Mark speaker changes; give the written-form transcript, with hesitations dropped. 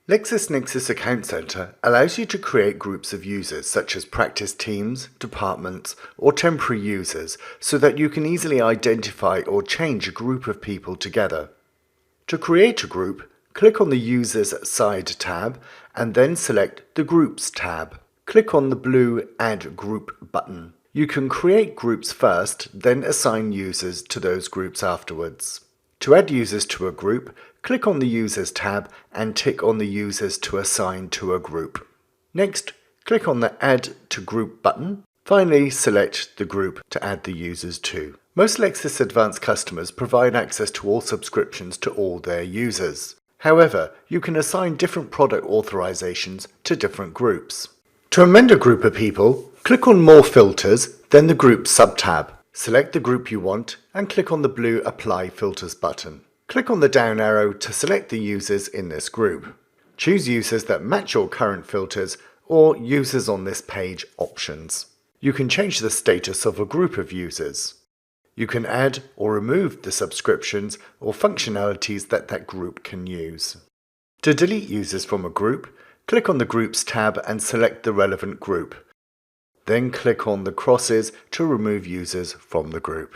Speaker 1: LexisNexis Account Center allows you to create groups of users such as practice teams, departments, or temporary users so that you can easily identify or change a group of people together. To create a group, click on the Users side tab and then select the Groups tab. Click on the blue Add Group button. You can create groups first, then assign users to those groups afterwards. To add users to a group, click on the Users tab and tick on the users to assign to a group. Next, click on the Add to Group button. Finally, select the group to add the users to. Most Lexis Advanced customers provide access to all subscriptions to all their users. However, you can assign different product authorizations to different groups. To amend a group of people, click on More Filters, then the Group sub-tab. Select the group you want and click on the blue Apply Filters button. Click on the down arrow to select the users in this group. Choose users that match your current filters or Users on this page options. You can change the status of a group of users. You can add or remove the subscriptions or functionalities that group can use. To delete users from a group, click on the Groups tab and select the relevant group. Then click on the crosses to remove users from the group.